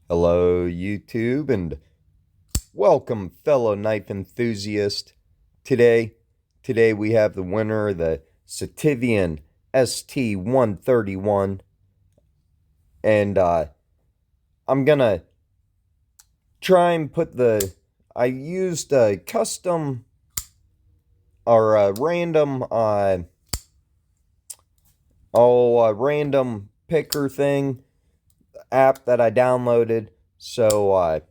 Hello, YouTube, and welcome, fellow knife enthusiast. Today, today we have the winner of the Sativian ST-131, and I'm gonna try and put I used a custom or a random picker thing app that I downloaded. So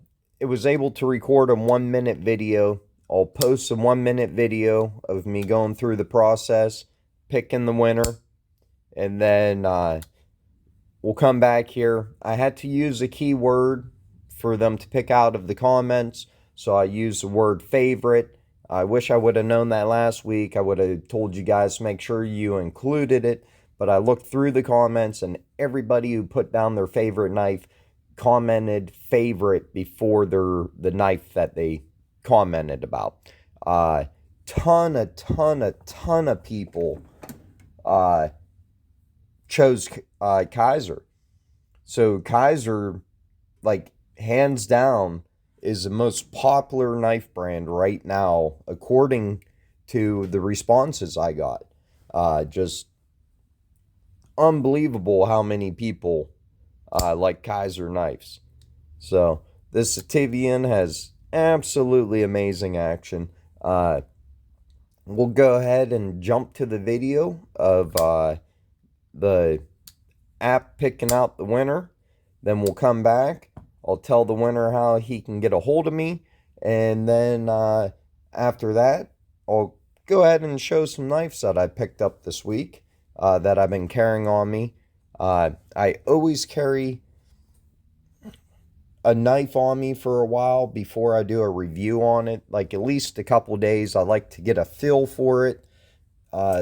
it was able to record a 1 minute video. I'll post a 1 minute video of me going through the process, picking the winner, and then we'll come back here. I had to use a keyword for them to pick out of the comments, so I used the word favorite. I wish I would have known that last week. I would have told you guys to make sure you included it, but I looked through the comments and everybody who put down their favorite knife commented favorite before the knife that they commented about. Ton of people chose Kaiser. So Kaiser, like, hands down, is the most popular knife brand right now, according to the responses I got. Just unbelievable how many people like Kaiser knives. So this Sativian has absolutely amazing action. We'll go ahead and jump to the video of the app picking out the winner. Then we'll come back. I'll tell the winner how he can get a hold of me. And then after that, I'll go ahead and show some knives that I picked up this week that I've been carrying on me. I always carry a knife on me for a while before I do a review on it. Like at least a couple days. I like to get a feel for it.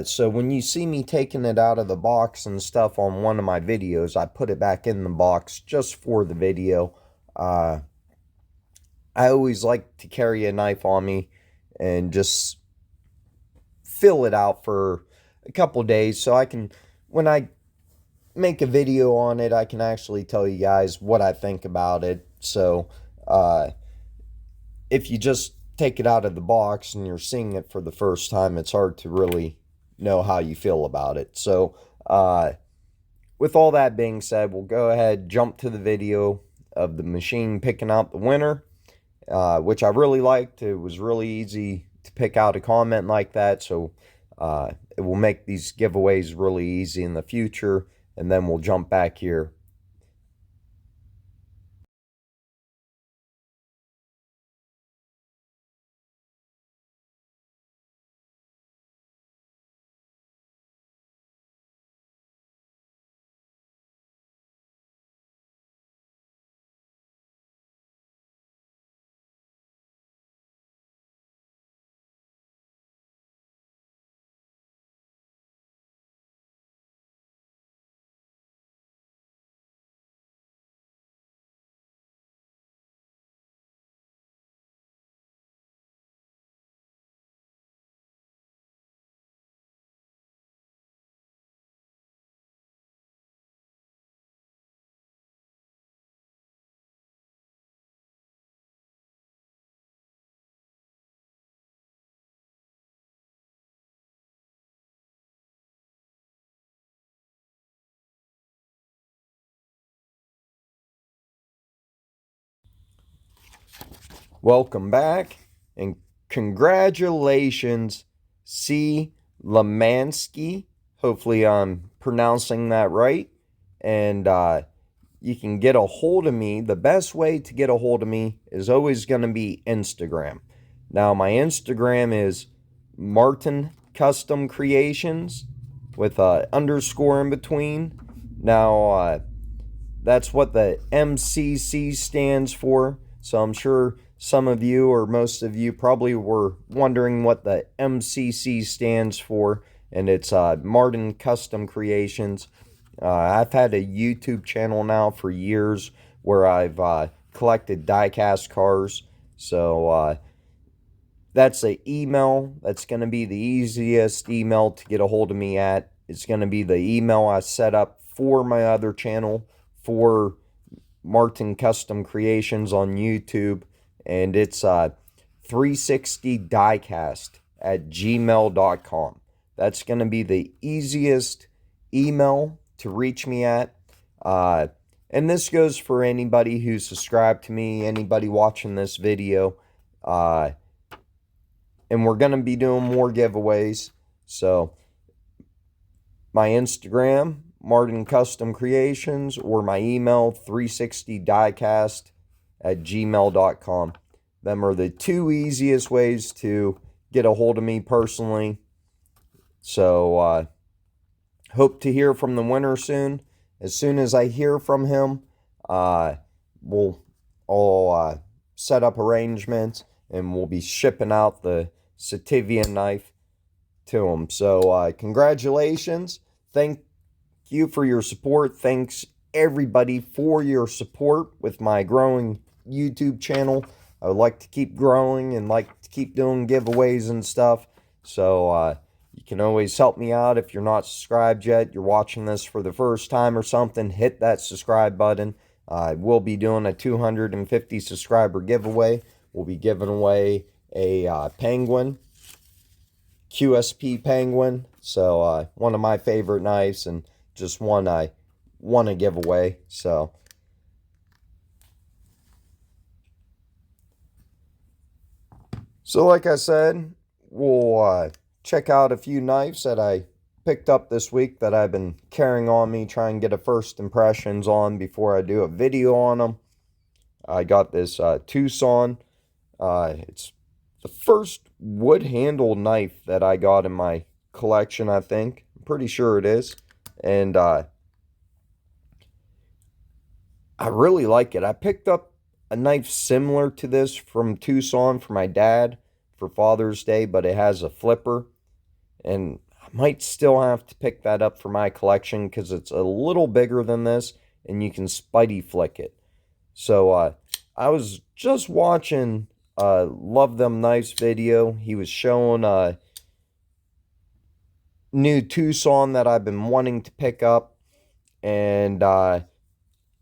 So when you see me taking it out of the box and stuff on one of my videos, I put it back in the box just for the video. I always like to carry a knife on me and just fill it out for a couple days so I can, when I make a video on it, I can actually tell you guys what I think about it. So if you just take it out of the box and you're seeing it for the first time, it's hard to really know how you feel about it. So with all that being said, we'll go ahead, jump to the video of the machine picking out the winner, which I really liked. It was really easy to pick out a comment like that, so it will make these giveaways really easy in the future. And then we'll jump back here. Welcome back, and congratulations, C. Lemansky. Hopefully I'm pronouncing that right. And you can get a hold of me. The best way to get a hold of me is always going to be Instagram. Now, my Instagram is Martin Custom Creations with a underscore in between. Now, that's what the M.C.C stands for. So I'm sure some of you or most of you probably were wondering what the M.C.C stands for. And it's Martin Custom Creations. I've had a YouTube channel now for years where I've collected die-cast cars. So that's the email. That's going to be the easiest email to get a hold of me at. It's going to be the email I set up for my other channel for Martin Custom Creations on YouTube, and it's 360 diecast at gmail.com. That's going to be the easiest email to reach me at. And this goes for anybody who's subscribed to me, anybody watching this video. And we're going to be doing more giveaways. So my Instagram, Martin Custom Creations, or my email, 360diecast at gmail.com. Them are the two easiest ways to get a hold of me personally. So hope to hear from the winner soon. As soon as I hear from him, I'll set up arrangements, and we'll be shipping out the Sativia knife to him. So congratulations. Thank you for your support. Thanks everybody for your support with my growing YouTube channel. I would like to keep growing and like to keep doing giveaways and stuff. So you can always help me out if you're not subscribed yet. You're watching this for the first time or something, hit that subscribe button. I will be doing a 250 subscriber giveaway. We'll be giving away a penguin, QSP penguin. So one of my favorite knives, and just one I want to give away. So like I said, we'll check out a few knives that I picked up this week that I've been carrying on me, try and get a first impressions on before I do a video on them. I got this Tucson. It's the first wood handle knife that I got in my collection, I think. I'm pretty sure it is. And I really like it. I picked up a knife similar to this from Tucson for my dad for Father's Day, but it has a flipper. And I might still have to pick that up for my collection because it's a little bigger than this, and you can spidey flick it. So I was just watching Love Them Knives video. He was showing a new Tucson that I've been wanting to pick up, and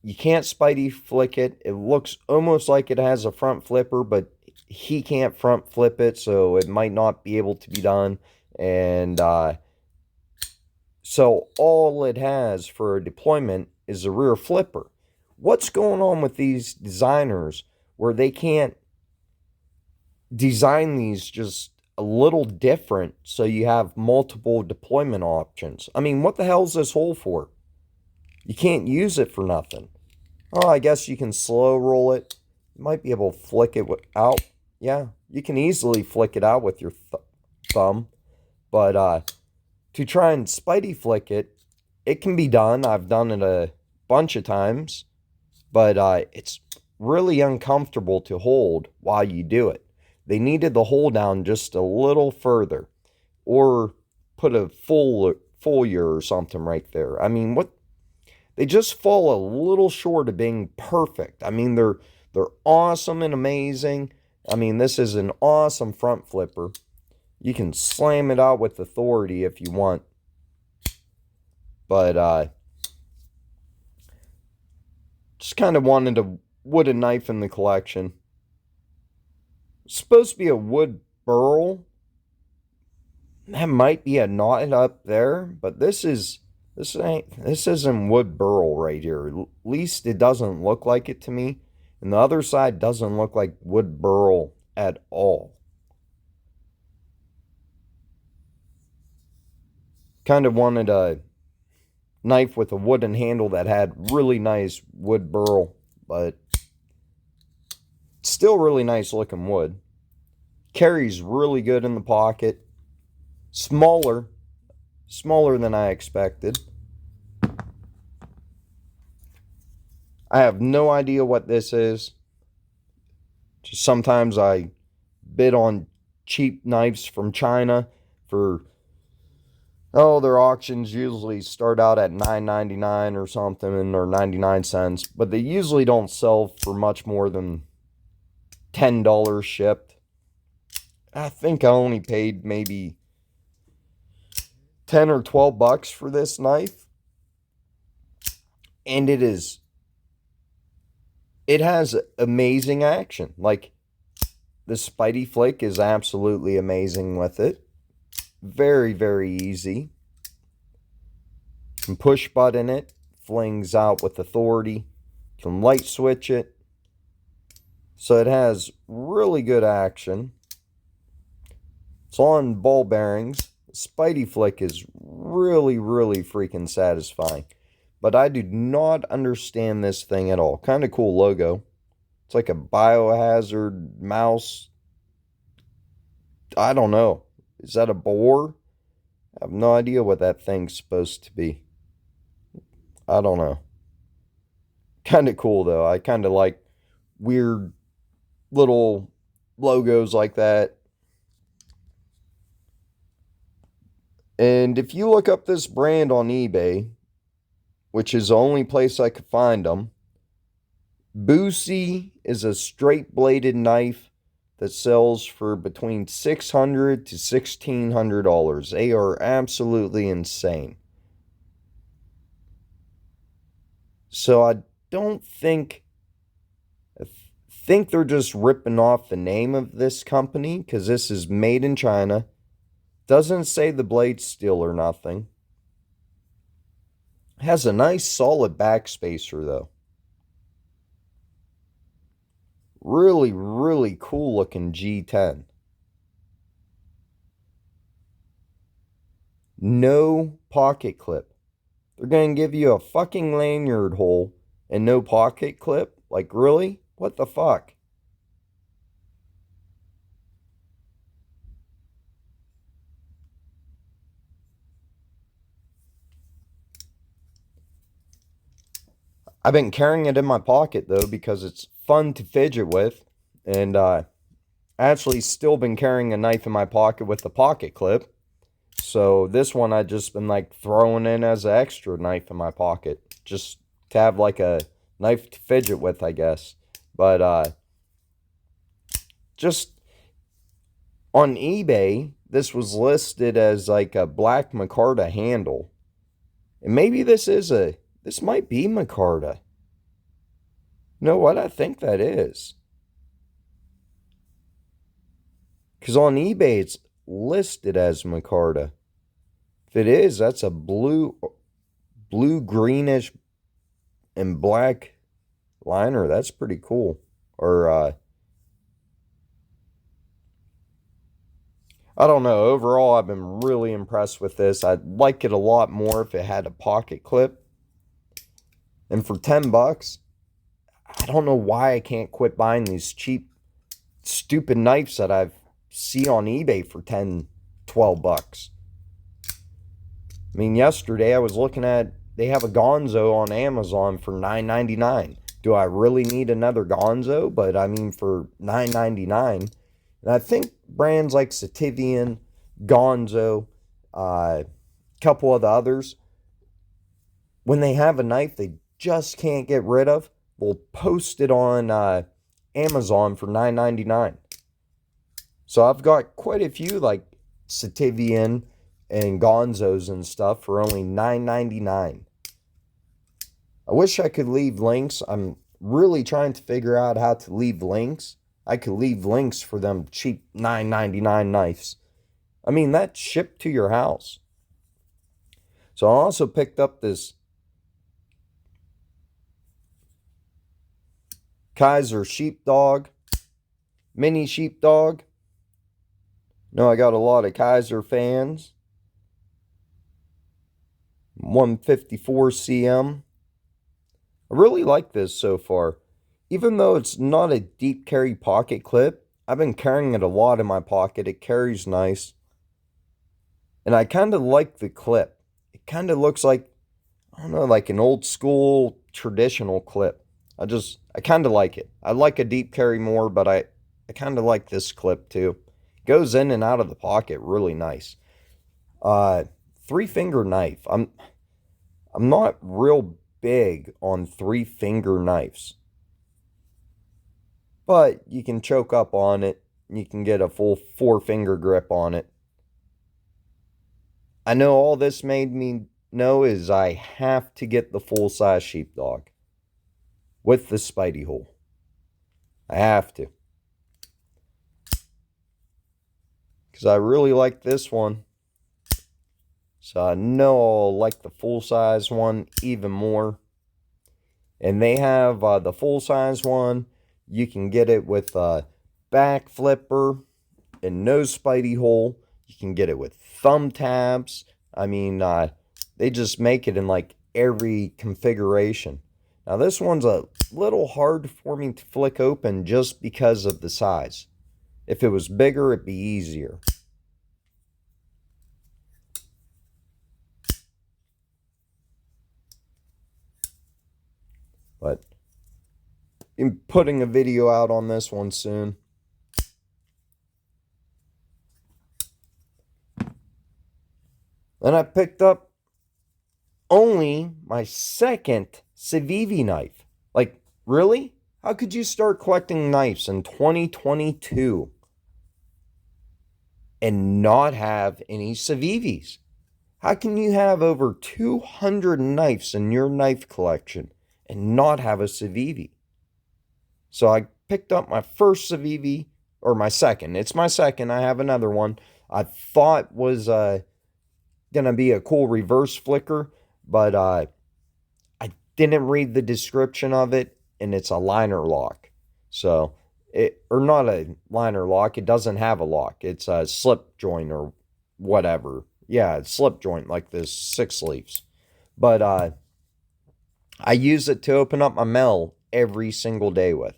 you can't spidey flick it. It looks almost like it has a front flipper, but he can't front flip it, so it might not be able to be done. And so all it has for a deployment is a rear flipper. What's going on with these designers where they can't design these just a little different so you have multiple deployment options? I mean, what the hell is this hole for? You can't use it for nothing. Oh, I guess you can slow roll it. You might be able to flick it out. Yeah, you can easily flick it out with your thumb. But to try and spidey flick it, it can be done. I've done it a bunch of times. But it's really uncomfortable to hold while you do it. They needed the hold down just a little further. Or put a foliar or something right there. I mean, what? They just fall a little short of being perfect. I mean, they're awesome and amazing. I mean, this is an awesome front flipper. You can slam it out with authority if you want. But just kind of wanted a wooden knife in the collection. It's supposed to be a wood burl. That might be a knot up there, but this isn't wood burl right here. At least it doesn't look like it to me. And the other side doesn't look like wood burl at all. Kind of wanted a knife with a wooden handle that had really nice wood burl, but still really nice looking wood. Carries really good in the pocket. Smaller than I expected. I have no idea what this is. Just sometimes I bid on cheap knives from China for, their auctions usually start out at $9.99 or something, or 99 cents, but they usually don't sell for much more than $10 shipped. I think I only paid maybe 10 or 12 bucks for this knife, and it is it has amazing action. Like, the Spidey Flick is absolutely amazing with it. Very, very easy. You can push button it, flings out with authority. You can light switch it. So it has really good action. It's on ball bearings. Spidey Flick is really, really freaking satisfying. But I do not understand this thing at all. Kind of cool logo. It's like a biohazard mouse. I don't know. Is that a boar? I have no idea what that thing's supposed to be. I don't know. Kind of cool though. I kind of like weird little logos like that. And if you look up this brand on eBay, which is the only place I could find them, M.C.C is a straight bladed knife that sells for between $600 to $1,600. They are absolutely insane. So I don't think I think they're just ripping off the name of this company because this is made in China. Doesn't say the blade's steel or nothing. Has a nice solid backspacer though. Really, really cool looking G10. No pocket clip. They're going to give you a fucking lanyard hole and no pocket clip? Like, really? What the fuck? I've been carrying it in my pocket though because it's fun to fidget with. And actually still been carrying a knife in my pocket with the pocket clip. So this one I just been like throwing in as an extra knife in my pocket. Just to have like a knife to fidget with, I guess. But just on eBay, this was listed as like a black micarta handle. And maybe this might be micarta. You know what? I think that is. Because on eBay, it's listed as micarta. If it is, that's a blue, greenish, and black liner. That's pretty cool. Or, I don't know. Overall, I've been really impressed with this. I'd like it a lot more if it had a pocket clip. And for $10, I don't know why I can't quit buying these cheap, stupid knives that I see on eBay for 10, $12. I mean, yesterday I was looking at, they have a Gonzo on Amazon for $9.99. Do I really need another Gonzo? But I mean, for $9.99. And I think brands like Sativian, Gonzo, a couple of the others, when they have a knife they just can't get rid of, will post it on Amazon for $9.99. So I've got quite a few like Sativian and Gonzos and stuff for only $9.99. I wish I could leave links. I'm really trying to figure out how to leave links. I could leave links for them cheap $9.99 knives. I mean, that's shipped to your house. So I also picked up this Kaiser sheepdog, mini sheepdog. No, I got a lot of Kaiser fans. 154 cm. I really like this so far. Even though it's not a deep carry pocket clip, I've been carrying it a lot in my pocket. It carries nice. And I kind of like the clip. It kind of looks like, I don't know, like an old school traditional clip. I kind of like it. I like a deep carry more, but I kind of like this clip too. Goes in and out of the pocket really nice. Uh, Three finger knife. I'm not real big on three finger knives, but you can choke up on it. You can get a full four finger grip on it. I know all this made me know is I have to get the full size sheepdog with the Spidey hole. I have to. Because I really like this one. So I know I'll like the full-size one even more. And they have the full-size one. You can get it with a back flipper and no spidey hole. You can get it with thumb tabs. I mean, they just make it in like every configuration. Now this one's a little hard for me to flick open just because of the size. If it was bigger, it'd be easier. But I'm putting a video out on this one soon. Then I picked up only my second Civivi knife. Like, really? How could you start collecting knives in 2022 and not have any Civivis? How can you have over 200 knives in your knife collection and not have a Civivi? So I picked up my first Civivi, or my second. It's my second. I have another one. I thought was going to be a cool reverse flicker, but I didn't read the description of it, and it's a liner lock. So, or not a liner lock, it doesn't have a lock. It's a slip joint or whatever. Yeah, it's slip joint like this 6 leaves. But I use it to open up my mail every single day with.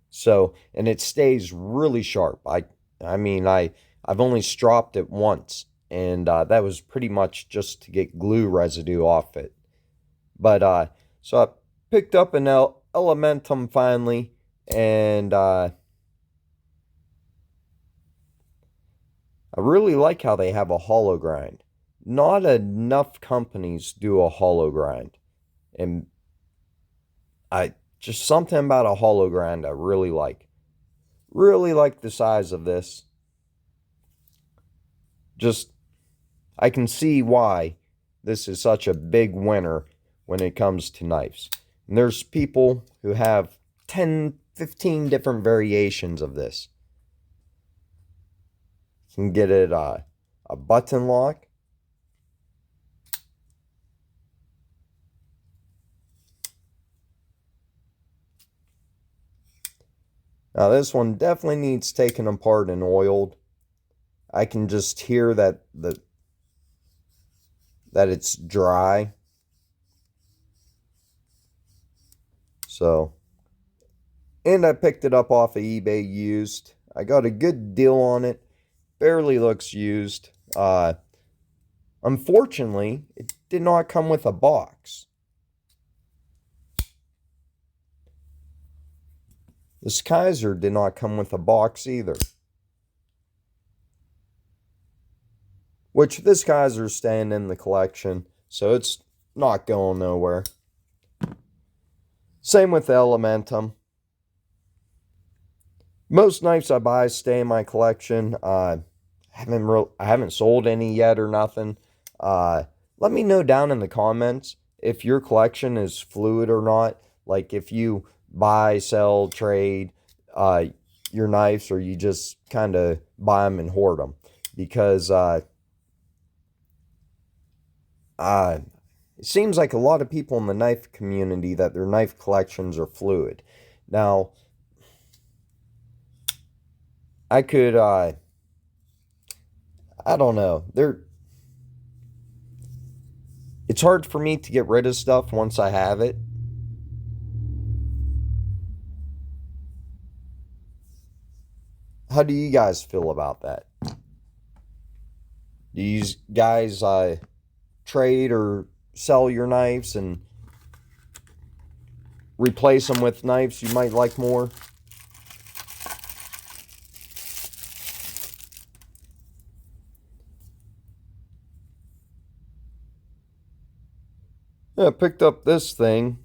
So, and it stays really sharp. I mean, I've only stropped it once, and that was pretty much just to get glue residue off it. But so I picked up an Elementum finally, and I really like how they have a hollow grind. Not enough companies do a hollow grind, and I just something about a hollow grind I really like. Really like the size of this. Just I can see why this is such a big winner when it comes to knives. And there's people who have 10, 15 different variations of this. You can get it a button lock. Now this one definitely needs taken apart and oiled. I can just hear that it's dry. So, and I picked it up off of eBay used. I got a good deal on it. Barely looks used. Unfortunately, it did not come with a box. This Kaiser did not come with a box either. Which this Kaiser's staying in the collection, so it's not going nowhere. Same with the Elementum. Most knives I buy stay in my collection. I haven't sold any yet or nothing. Let me know down in the comments if your collection is fluid or not. Like if you buy, sell, trade your knives, or you just kind of buy them and hoard them. Because it seems like a lot of people in the knife community that their knife collections are fluid. Now, I could, I don't know. It's hard for me to get rid of stuff once I have it. How do you guys feel about that? Do you guys trade or sell your knives and replace them with knives you might like more? Yeah, I picked up this thing.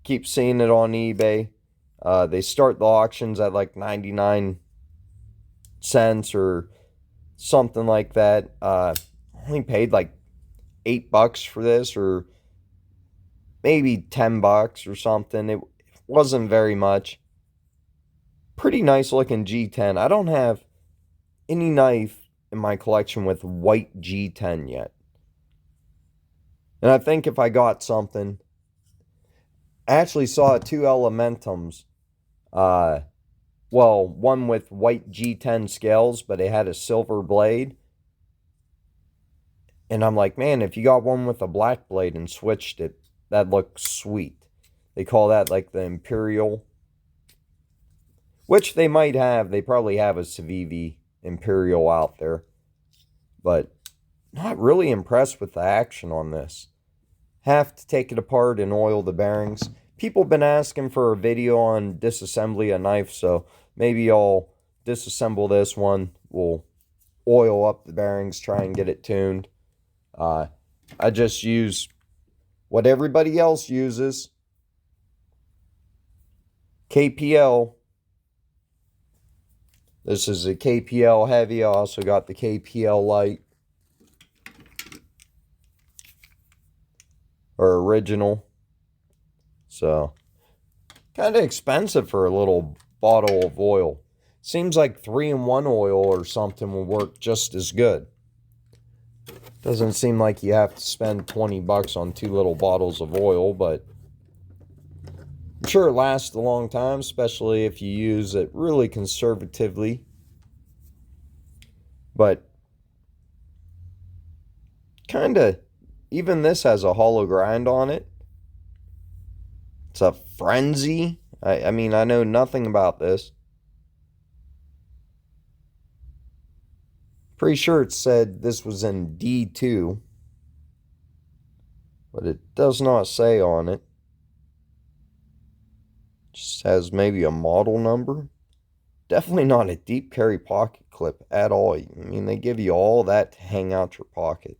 Keep seeing it on eBay. They start the auctions at like 99 cents or something like that. Only paid like $8 for this, or maybe $10 or something. It wasn't very much. Pretty nice looking G10. I don't have any knife in my collection with white G10 yet. And I think if I got something, I actually saw two Elementums. Well, one with white G10 scales, but it had a silver blade. And I'm like, man, if you got one with a black blade and switched it, that looks sweet. They call that like the Imperial, which they might have. They probably have a Civivi Imperial out there. But not really impressed with the action on this. Have to take it apart and oil the bearings. People have been asking for a video on disassembly a knife, so maybe I'll disassemble this one. We'll oil up the bearings, try and get it tuned. I just use what everybody else uses. KPL. This is a KPL heavy. I also got the KPL light. Or original. So, kind of expensive for a little bottle of oil. Seems like 3-in-1 oil or something will work just as good. Doesn't seem like you have to spend 20 bucks on 2 little bottles of oil, but I'm sure it lasts a long time, especially if you use it really conservatively. But kind of, even this has a hollow grind on it. It's a Frenzy. I mean, I know nothing about this. Pretty sure it said this was in D2. But it does not say on it. Just has maybe a model number. Definitely not a deep carry pocket clip at all. I mean, they give you all that to hang out your pocket.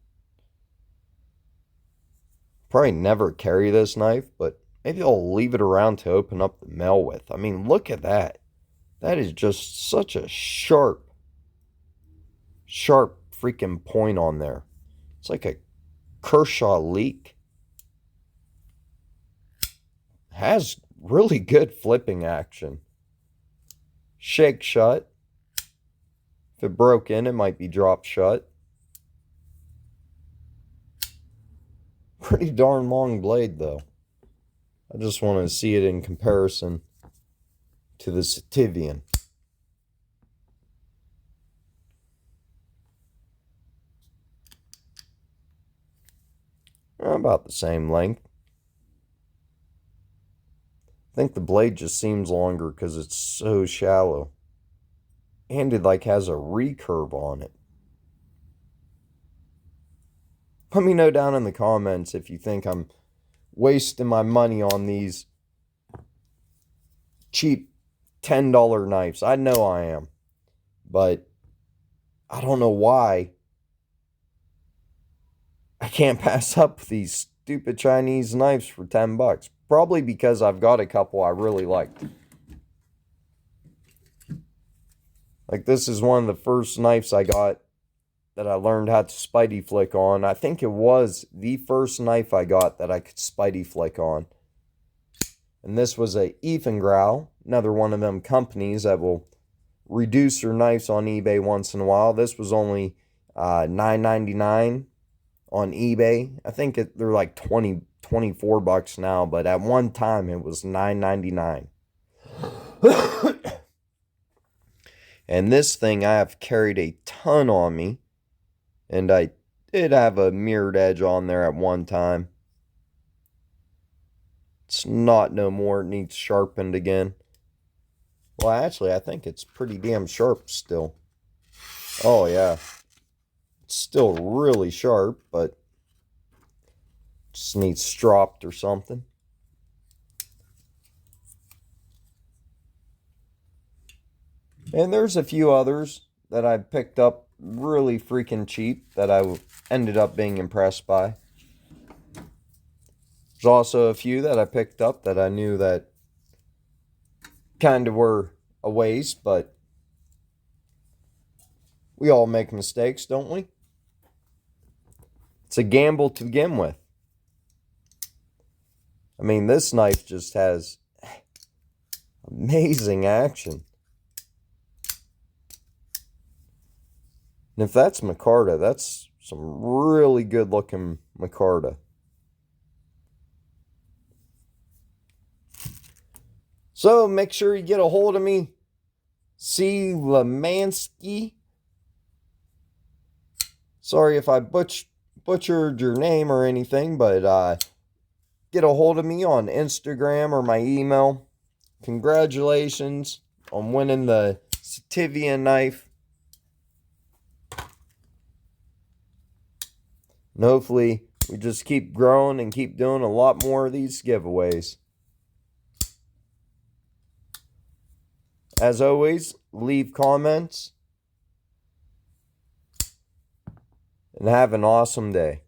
Probably never carry this knife, but maybe I'll leave it around to open up the mail with. I mean, look at that. That is just such a sharp freaking point on there. It's like a Kershaw leak. Has really good flipping action. Shake shut. If it broke in, it might be dropped shut. Pretty darn long blade, though. I just want to see it in comparison to the Sativian. About the same length. I think the blade just seems longer because it's so shallow. And it like has a recurve on it. Let me know down in the comments if you think I'm wasting my money on these cheap $10 knives. I know I am. But I don't know why I can't pass up these stupid Chinese knives for 10 bucks. Probably because I've got a couple I really liked. Like this is one of the first knives I got that I learned how to Spidey flick on. I think it was the first knife I got that I could Spidey flick on. And this was a Grau, another one of them companies that will reduce your knives on eBay once in a while. This was only $9.99 on eBay. I think they're like 24 bucks now, but at one time it was $9.99. And this thing I have carried a ton on me. And I did have a mirrored edge on there at one time. It's not no more. It needs sharpened again. Well, actually, I think it's pretty damn sharp still. Oh, yeah. It's still really sharp, but just needs stropped or something. And there's a few others that I picked up really freaking cheap that I ended up being impressed by. There's also a few that I picked up that I knew that kind of were a waste, but we all make mistakes, don't we? It's a gamble to begin with. I mean, this knife just has amazing action. And if that's micarta, that's some really good looking micarta. So make sure you get a hold of me. C. Lemansky. Sorry if I butchered your name or anything, but get a hold of me on Instagram or my email. Congratulations on winning the Sativia knife. And hopefully we just keep growing and keep doing a lot more of these giveaways. As always, leave comments and have an awesome day.